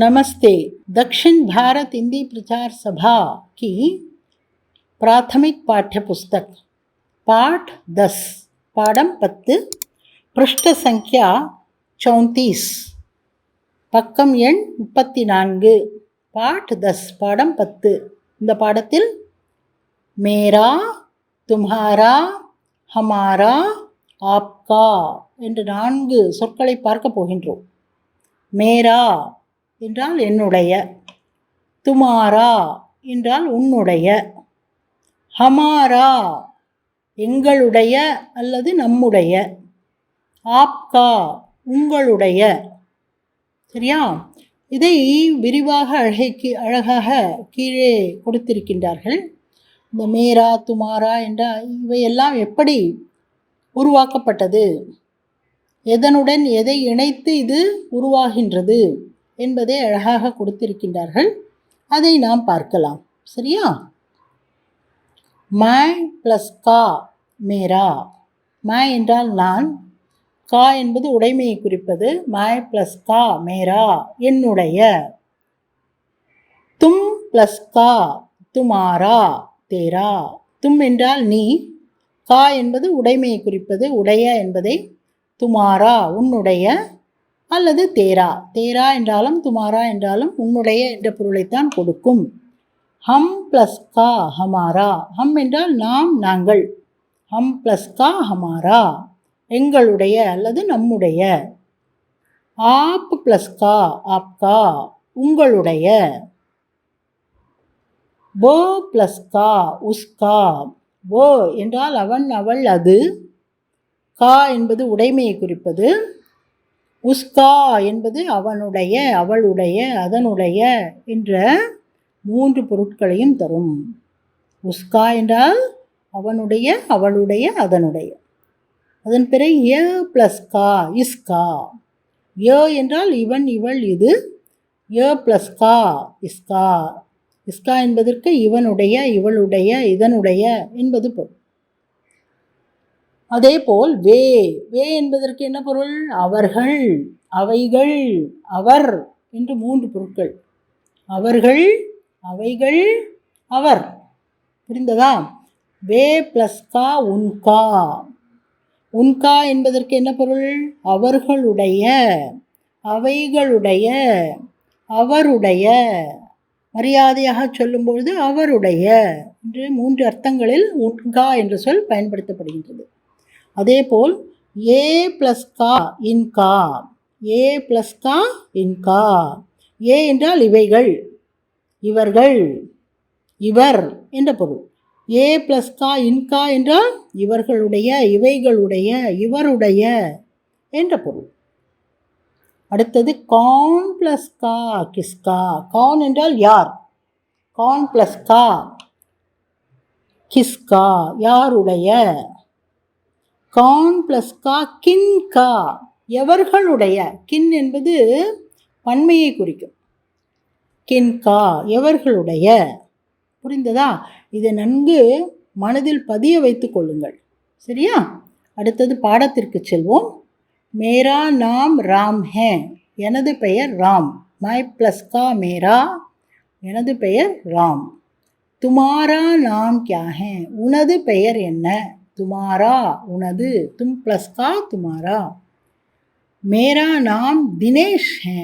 नमस्ते। दक्षिण भारत हिंदी प्रचार सभा की प्राथमिक पाठ्य पुस्तक पाठ 10 पाठम 10 पृष्ठ संख्या 34 பக்கம் எண் 34 पाठ 10 பாடம் 10 இந்த பாடத்தில் मेरा तुम्हारा हमारा आपका என்ற 4 சொற்களை பார்க்க போகின்றோம். मेरा என்றால் என்னுடைய, துமாரா என்றால் உன்னுடைய, ஹமாரா எங்களுடைய அல்லது நம்முடைய, ஆப்கா உங்களுடைய. சரியா? இதை விரிவாக அழகாக கீழே கொடுத்திருக்கின்றார்கள். இந்த மேரா துமாரா என்ற இவையெல்லாம் எப்படி உருவாக்கப்பட்டது, எதனுடன் எதை இணைத்து இது உருவாகின்றது என்பதை அழகாக கொடுத்திருக்கின்றார்கள். அதை நாம் பார்க்கலாம். சரியா? மை ப்ளஸ் கா மேரா. மை என்றால் நான், கா என்பது உடைமையை குறிப்பது. மை ப்ளஸ் கா மேரா என்னுடைய. தும் ப்ளஸ் கா துமாரா தேரா. தும் என்றால் நீ, கா என்பது உடைமையை குறிப்பது, உடைய என்பதை, துமாரா உன்னுடைய அல்லது தேரா. தேரா என்றாலும் துமாரா என்றாலும் உன்னுடைய என்ற பொருளைத்தான் கொடுக்கும். ஹம் ப்ளஸ் கா ஹமாரா. ஹம் என்றால் நாம், நாங்கள். ஹம் ப்ளஸ் கா ஹமாரா எங்களுடைய அல்லது நம்முடைய. ஆப் ப்ளஸ் கா ஆப்கா உங்களுடைய. போ ப்ளஸ் கா உஸ்கா. போ என்றால் அவன், அவள், அது. கா என்பது உடைமையை குறிப்பது. உஸ்கா என்பது அவனுடைய, அவளுடைய, அதனுடைய என்ற 3 பொருட்களையும் தரும். உஸ்கா என்றால் அவனுடைய, அவளுடைய, அதனுடைய. அதன் பிறகு ஏ ப்ளஸ் கா இஸ்கா. ஏ என்றால் இவன், இவள், இது. ஏ ப்ளஸ் கா இஸ்கா. இஸ்கா என்பதற்கு இவனுடைய, இவளுடைய, இதனுடைய என்பது பொருள். அதேபோல் வே. வே என்பதற்கு என்ன பொருள்? அவர்கள், அவைகள், அவர் என்று 3 பொருட்கள். அவர்கள், அவைகள், அவர். புரிந்ததா? வே ப்ளஸ் கா உன்கா. உன்கா என்பதற்கு என்ன பொருள்? அவர்களுடைய, அவைகளுடைய, அவருடைய. மரியாதையாக சொல்லும்பொழுது அவருடைய என்று 3 அர்த்தங்களில் உன்கா என்ற சொல் பயன்படுத்தப்படுகின்றது. அதேபோல் ஏ ப்ளஸ் கா இன்கா. ஏ ப்ளஸ் கா இன்கா. ஏ என்றால் இவைகள், இவர்கள், இவர் என்ற பொருள். ஏ ப்ளஸ் கா இன்கா என்றால் இவர்களுடைய, இவைகளுடைய, இவருடைய என்ற பொருள். அடுத்தது கான் ப்ளஸ் கா கிஸ்கா. கான் என்றால் யார். கான் ப்ளஸ் கா கிஸ்கா யாருடைய. கான் ப்ளஸ் கா கின் கா எவர்களுடைய. கின் என்பது பன்மையை குறிக்கும். கின் கா எவர்களுடைய. புரிந்ததா? இதை நன்கு மனதில் பதிய வைத்து கொள்ளுங்கள். சரியா? அடுத்தது பாடத்திற்கு செல்வோம். மேரா நாம் ராம் ஹே. எனது பெயர் ராம். மை ப்ளஸ் கா மேரா எனது பெயர் ராம். துமாரா நாம் கியா ஹே. உனது பெயர் என்ன? துமாரா உனது. தும் ப்ளஸ் கா துமாரா. மேரா நாம் தினேஷ் ஹே.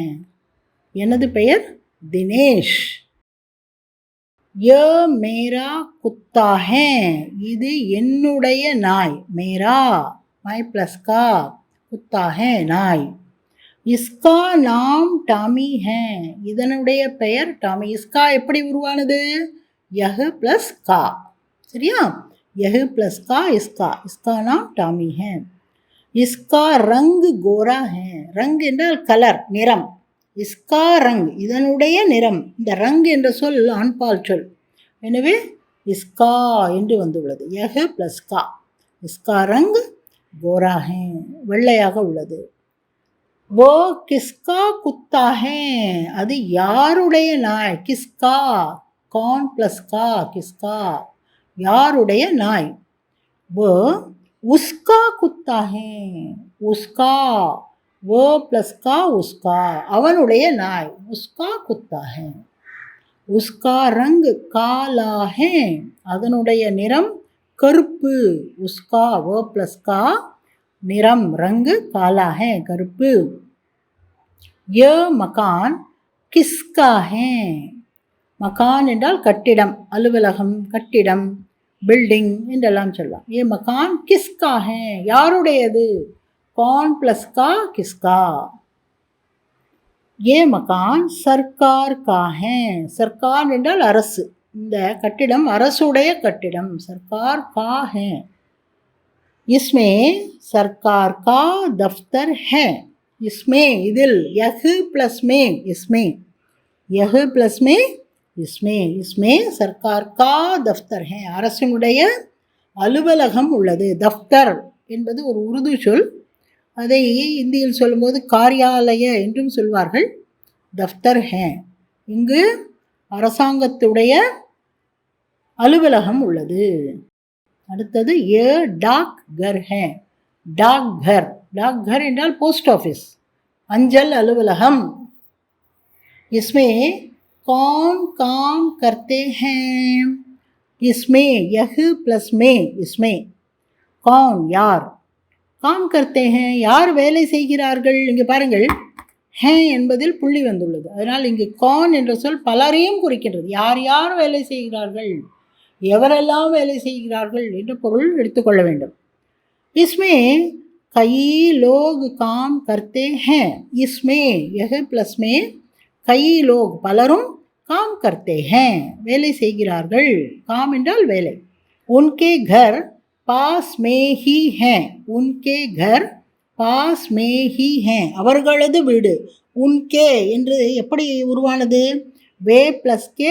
எனது பெயர் தினேஷ். யே மேரா குத்தா ஹே. இது என்னுடைய நாய். மேரா மை ப்ளஸ் கா குத்தா ஹே நாய். இஸ்கா நாம் டாமி ஹே. இதனுடைய பெயர் டாமி. இஸ்கா எப்படி உருவானது? யஹ் ப்ளஸ் கா. சரியா? यह प्लस का इसका. इसका नाम टामी है. इसका रंग गोरा है. ரங் என்றால் கலர், நிறம். இஸ்கா ரங் இதனுடைய நிறம். இந்த ரங் என்ற சொல் ஆண்பால் சொல். எனவே இஸ்கா என்று வந்துள்ளது. யஹ் ப்ளஸ் கா. இஸ்கா ரங் கோரா ஹே வெள்ளையாக உள்ளது. वो किसका कुत्ता है. அது யாருடைய நாய். கிஸ்கா கான் ப்ளஸ் கா கிஸ்கா யாருடைய நாய். वो उसका कुत्ता है. उसका वो प्लस का उसका அவனுடைய நாய் उसका कुत्ता है उसका रंग काला है அதனுடைய நிறம் கருப்பு उसका वो प्लस का நிறம் रंग काला है கருப்பு ये मकान किसका है மகான் என்றால் கட்டிடம் அலுவலகம் கட்டிடம் பில்டிங் என்றெல்லாம் சொல்லலாம் ये मकान किसका है யாருடையது कौन प्लस का किसका ये मकान सरकार का है सरकार என்றால் அரசு இந்த கட்டிடம் அரசுடைய கட்டிடம் सरकार का है इसमें सरकार का दफ्तर है इसमें இதில் यह प्लस में इसमें यह प्लस में इसमें सरकार का दफ्तर है அரசினுடைய அலுவலகம் உள்ளது தஃப்தர் என்பது ஒரு உருது சொல் அதை இந்தியில் சொல்லும்போது காரியாலய என்றும் சொல்வார்கள் தஃப்தர் ஹே இங்கு அரசாங்கத்துடைய அலுவலகம் உள்ளது அடுத்தது ஏ டாக் கர் ஹே டாக் கர் என்றால் போஸ்ட் ஆஃபீஸ் அஞ்சல் அலுவலகம் इसमें कौन काम करते हैं इसमें यह प्लस में इसमें कौन யார் காம் கர்த்தே ஹேன் யார் வேலை செய்கிறார்கள் இங்கே பாருங்கள் ஹே என்பதில் புள்ளி வந்துள்ளது அதனால் இங்கு கான் என்ற சொல் பலரையும் குறிக்கின்றது யார் யார் வேலை செய்கிறார்கள் எவரெல்லாம் வேலை செய்கிறார்கள் என்ற பொருள் எடுத்துக்கொள்ள வேண்டும் इसमें कई लोग काम करते हैं इसमें यह प्लस में कई लोग பலரும் काम करते हैं வேலை செய்கிறார்கள் काम என்றால் வேலை उनके घर पास में ही हैं उनके घर पास में ही हैं அவர்களது வீடு उनके என்று எப்படி உருவானது வே ப்ளஸ் கே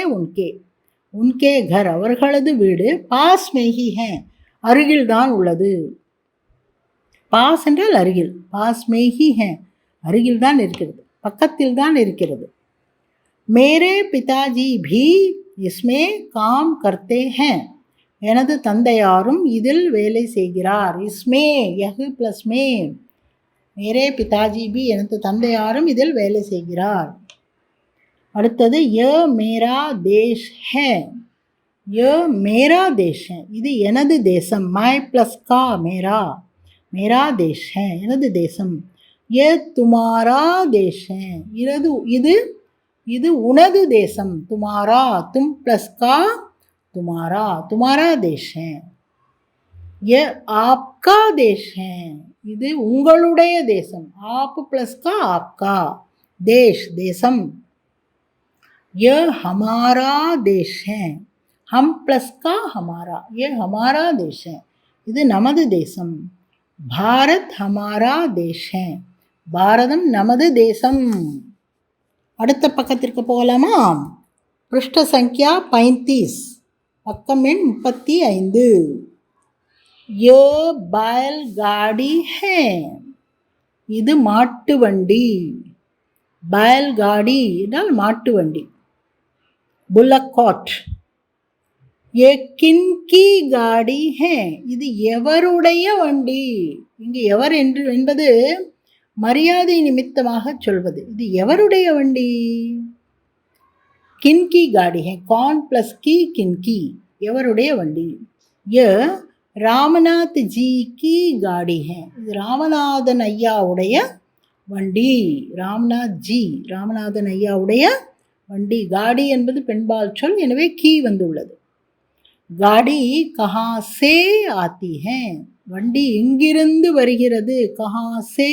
उनके घर அவர்களது வீடு பாஸ் में ही हैं அருகில் தான் உள்ளது பாஸ் என்றால் அருகில் பாஸ் में ही हैं அருகில் தான் இருக்கிறது பக்கத்தில் தான் இருக்கிறது मेरे पिताजी भी इसमें काम करते हैं எனது தந்தையாரும் இதில் வேலை செய்கிறார் இஸ்மே யஹ் ப்ளஸ் மே மேரே பிதாஜி பி எனது தந்தையாரும் இதில் வேலை செய்கிறார் அடுத்தது ய மேரா தேஷ் ஹே ய மேரா தேஷ் ஹே இது எனது தேசம் மை ப்ளஸ் கா மேரா தேஷ் ஹே எனது தேசம் ய துமாரா தேஷ் ஹே இது உனது தேசம் துமாரா தும் ப்ளஸ் கா तुम्हारा देश है ये आपका देश है இது உங்களுடைய தேசம் आप प्लस का आपका देश தேசம் ये हमारा देश है हम प्लस का हमारा ये हमारा देश है இது நமது தேசம் भारत हमारा देश है பாரதம் நமது தேசம் அடுத்த பக்கத்திற்கு போகலாமா पृष्ठ संख्या 35 பக்கம் எண் 35 ये बैलगाड़ी है இது மாட்டு வண்டி बैलगाड़ी என்றால் மாட்டு வண்டி बुलक कार्ट ये किनकी गाड़ी है இது எவருடைய வண்டி இங்கு எவர் என்பது மரியாதை நிமித்தமாக சொல்வது இது எவருடைய வண்டி किनकी गाड़ी है कौन प्लस की किनकी எவருடைய வண்டி ये ராமநாத் ஜி की गाड़ी है இது ராமநாதன் ஐயாவுடைய வண்டி ராமநாதன் ஐயாவுடைய வண்டி காடி என்பது பெண்பால் சொல் எனவே கீ வந்துள்ளது गाड़ी कहाँ से आती है வண்டி எங்கிருந்து வருகிறது கஹா சே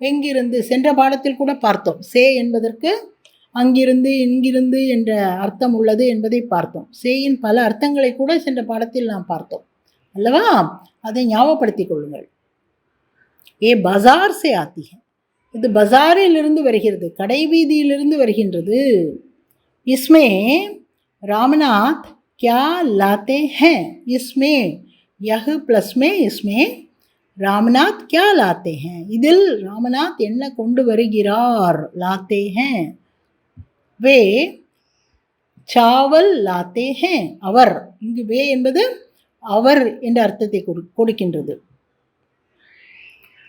எங்கிருந்து சென்ற பாடத்தில் கூட பார்த்தோம் சே என்பதற்கு அங்கிருந்து இங்கிருந்து என்ற அர்த்தம் உள்ளது என்பதை பார்த்தோம் சேயின் பல அர்த்தங்களை கூட சென்ற பாடத்தில் நாம் பார்த்தோம் அல்லவா அதை ஞாபகப்படுத்திக் கொள்ளுங்கள் ஏ பஜார் சே ஆத்தி ஹை இது பஜாரிலிருந்து வருகிறது கடை வீதியிலிருந்து வருகின்றது இஸ்மே ராமநாத் क्या लाते हैं इसमें यह प्लस में इसमें रामनाथ क्या लाते हैं இதில் ராமநாத் என்ன கொண்டு வருகிறார் लाते हैं वे चावल लाते हैं அவர் இங்கு வே என்பது அவர் என்ற அர்த்தத்தை கொடுக்கின்றது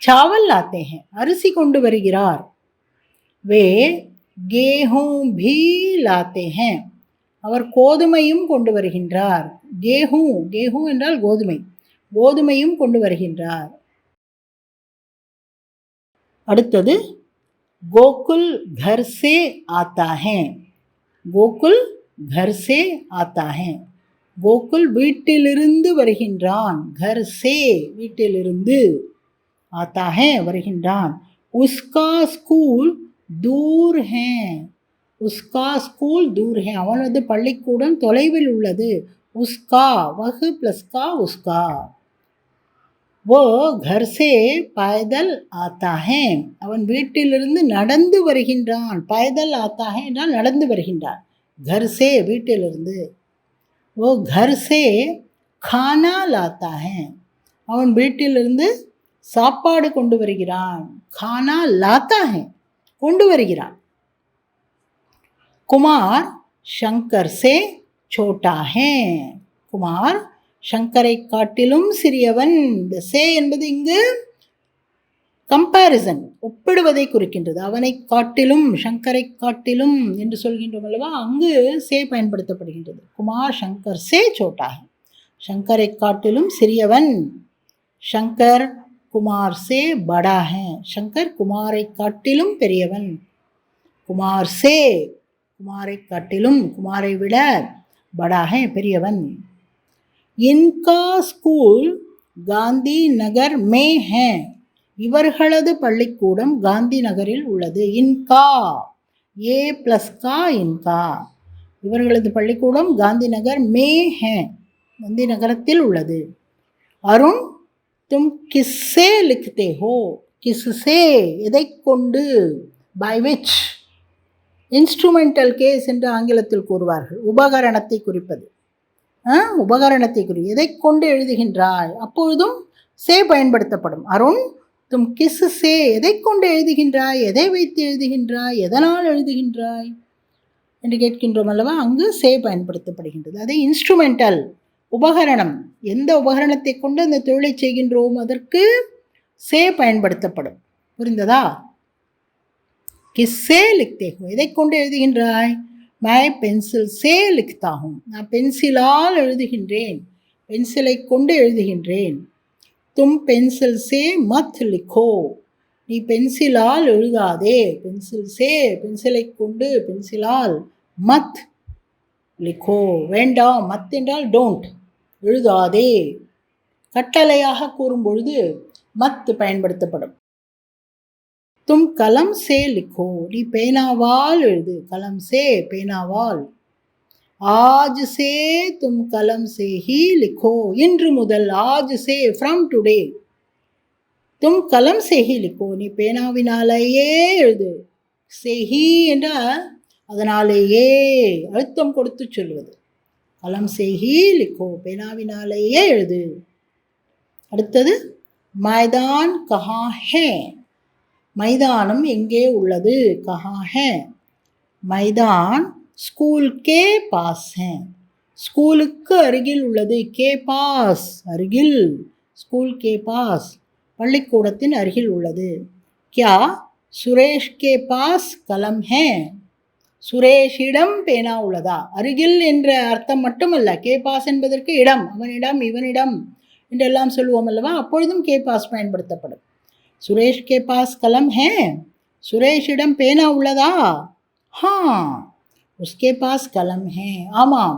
चावल लाते हैं அரிசி கொண்டு வருகிறார். वे गेहूं भी लाते हैं அவர் கோதுமையும் கொண்டு வருகின்றார். गेहूं गेहूं என்றால் கோதுமை, கோதுமையும் கொண்டு வருகின்றார். அடுத்தது गोकुल घर से आता है. गोकुल घर से आता है. கோகுல் வீட்டிலிருந்து வருகின்றான். घर से வீட்டிலிருந்து, आता है வருகின்றான். उसका स्कूल दूर है. उसका स्कूल दूर है அவனது பள்ளிக்கூடம் தொலைவில் உள்ளது. उसका वह प्लस का उसका. वो घर से पैदल आता है அவன் வீட்டிலிருந்து நடந்து வருகின்றான். पैदल आता है என்றால் நடந்து வருகின்றான். घर से வீட்டிலிருந்து. वो घर से खाना लाता है அவன் வீட்டிலிருந்து சாப்பாடு கொண்டு வருகிறான். खाना लाता है கொண்டு வருகிறான். कुमार शंकर से छोटा है. कुमार சங்கரை காட்டிலும் சிறியவன். இந்த சே என்பது இங்கு கம்பேரிசன், ஒப்பிடுவதை குறிக்கின்றது. அவனை காட்டிலும், சங்கரை காட்டிலும் என்று சொல்கின்றோம் அல்லவா, அங்கு சே பயன்படுத்தப்படுகின்றது. குமார் சங்கர் சே சோட்டா ஹை, சங்கரை காட்டிலும் சிறியவன். சங்கர் குமார் சே படா ஹை, சங்கர் குமாரை காட்டிலும் பெரியவன். குமார் சே குமாரை காட்டிலும், குமாரை விட, படா ஹை பெரியவன். इनका स्कूल காந்தி நகர் மே ஹே இவர்களது பள்ளிக்கூடம் காந்தி நகரில் உள்ளது. இன்கா ஏ பிளஸ் கா இன்கா இவர்களது பள்ளிக்கூடம் காந்தி நகர் மே ஹே காந்தி நகரத்தில் உள்ளது. அருண் தும் கிஸ்ஸே லிக்தே ஹோ. கிஸ்ஸே எதை கொண்டு, பை விச். இன்ஸ்ட்ருமெண்டல் கேஸ் என்று ஆங்கிலத்தில் கூறுவார்கள், உபகரணத்தை குறிப்பது. உபகரணத்தை குறி, எதை கொண்டு எழுதுகின்றாய், அப்பொழுதும் சே பயன்படுத்தப்படும். அருண் தும் கிஸ் சே எதை கொண்டு எழுதுகின்றாய், எதை வைத்து எழுதுகின்றாய், எதனால் எழுதுகின்றாய் என்று கேட்கின்றோம் அல்லவா, அங்கு சே பயன்படுத்தப்படுகின்றது. அதை இன்ஸ்ட்ருமெண்டல் உபகரணம், எந்த உபகரணத்தை கொண்டு அந்த தொழிலை செய்கின்றோம் அதற்கு சே பயன்படுத்தப்படும். புரிந்ததா? கிஸ்ஸே லிக்தே ஹோ எதை கொண்டு எழுதுகின்றாய், मैं पेंसिल से लिखता हूँ நான் பென்சிலால் எழுதுகின்றேன், பென்சிலை கொண்டு எழுதுகின்றேன். तुम पेंसिल से मत लिखो நீ பென்சிலால் எழுதாதே, பென்சில் சே பென்சிலை கொண்டு, பென்சிலால். மத் லிखो வேண்டாம், மத் என்றால் டோன்ட், எழுதாதே. கட்டளையாக கூறும்பொழுது மத் பயன்படுத்தப்படும். तुम कलम से लिखो நீ பேனாவால் எழுது, कलम से பேனாவால். आज से तुम कलम से ही लिखो இன்று முதல், आज से from today. तुम कलम से ही लिखो நீ பேனாவினாலேயே எழுது. से ही என்றால் அதனாலேயே அழுத்தம் கொடுத்து சொல்வது. कलम से ही लिखो பேனாவினாலேயே எழுது. அடுத்தது मैदान कहाँ है மைதானம் எங்கே உள்ளது, கஹா ஹே. மைதான் ஸ்கூல் கே பாஸ் ஹே ஸ்கூலுக்கு அருகில் உள்ளது. கே பாஸ் அருகில், ஸ்கூல் கே பாஸ் பள்ளிக்கூடத்தின் அருகில் உள்ளது. கியா சுரேஷ் கே பாஸ் கலம் ஹே சுரேஷிடம் பேனா உள்ளதா. அருகில் என்ற அர்த்தம் மட்டுமல்ல, கே பாஸ் என்பதற்கு இடம், அவனிடம் இவனிடம் என்றெல்லாம் சொல்லுவோம் அல்லவா, அப்பொழுதும் கே பாஸ் பயன்படுத்தப்படும். सुरेश के पास कलम है சுரேஷிடம் பேனா உள்ளதா. हाँ उसके पास कलम है ஆமாம்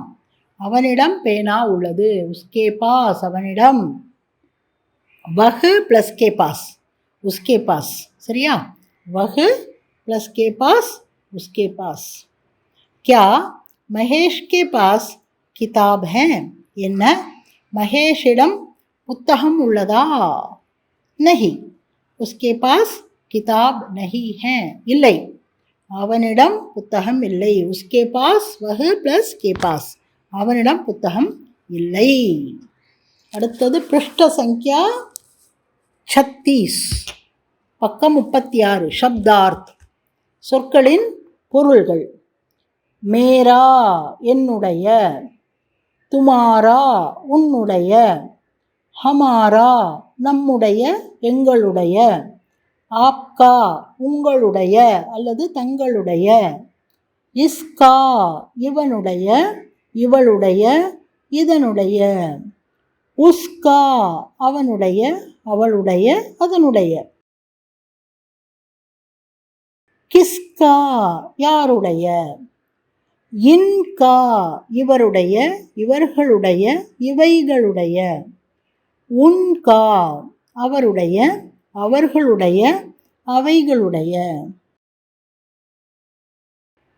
அவனிடம் பேனா உள்ளது. उसके पास அவனிடம். वह प्लस के पास उसके पास சரியா. वह प्लस के पास उसके पास. क्या महेश के पास किताब है என்ன மகேஷிடம் புத்தகம் உள்ளதா. नहीं उसके पास किताब नहीं है இல்லை அவனிடம் புத்தகம் இல்லை. उसके पास वह प्लस के पास அவனிடம் புத்தகம் இல்லை. அடுத்தது பிருஷ்ட சங்கியா 36 பக்கம் 36 சப்தார்த் சொற்களின் பொருள்கள். மேரா என்னுடைய, துமாரா உன்னுடைய, ஹமாரா நம்முடைய எங்களுடைய, ஆப்கா உங்களுடைய அல்லது தங்களுடைய, இஸ்கா இவனுடைய இவளுடைய இதனுடைய, உஸ்கா அவனுடைய அவளுடைய அதனுடைய, கிஸ்கா யாருடைய, இன்கா இவருடைய இவர்களுடைய இவைகளுடைய, உன்கா அவருடைய அவர்களுடைய அவைகளுடைய,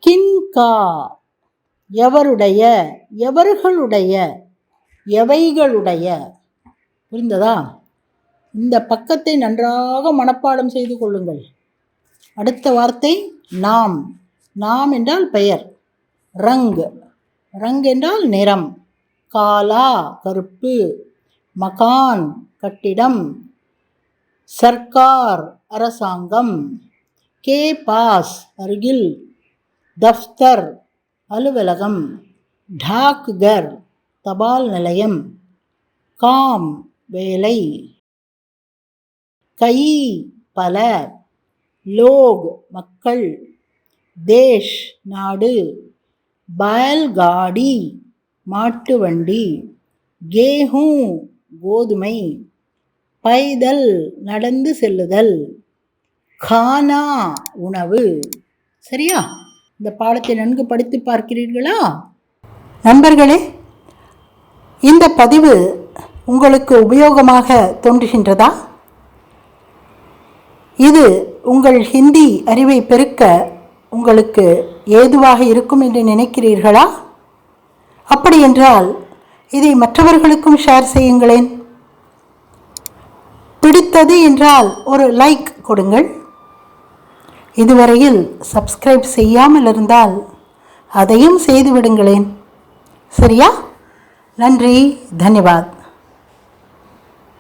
கின்கா எவருடைய எவர்களுடைய எவைகளுடைய. புரிந்ததா? இந்த பக்கத்தை நன்றாக மனப்பாடம் செய்து கொள்ளுங்கள். அடுத்த வார்த்தை நாம். நாம் என்றால் பெயர். ரங் ரங் என்றால் நிறம். காலா கருப்பு. மகான் கட்டிடம். சர்க்கார் அரசாங்கம். கே பாஸ் அருகில். தஃப்தர் அலுவலகம். டாக்கர் தபால் நிலையம். காம் வேலை. கை பல. லோக் மக்கள். தேஷ் நாடு. பயல்காடி மாட்டு வண்டி. கேஹூ கோதுமை. பைதல் நடந்து செல்லுதல். கானா உணவு. சரியா? இந்த பாடத்தை நன்கு படித்து பார்க்கிறீர்களா நண்பர்களே? இந்த பதிவு உங்களுக்கு உபயோகமாக தோன்றுகின்றதா? இது உங்கள் ஹிந்தி அறிவை பெருக்க உங்களுக்கு ஏதுவாக இருக்கும் என்று நினைக்கிறீர்களா? அப்படி என்றால் இதை மற்றவர்களுக்கும் ஷேர் செய்யுங்களேன். பிடித்தது என்றால் ஒரு லைக் கொடுங்கள். இதுவரையில் சப்ஸ்கிரைப் செய்யாமல் இருந்தால் அதையும் செய்து விடுங்களேன். சரியா? நன்றி, தன்யவாத்.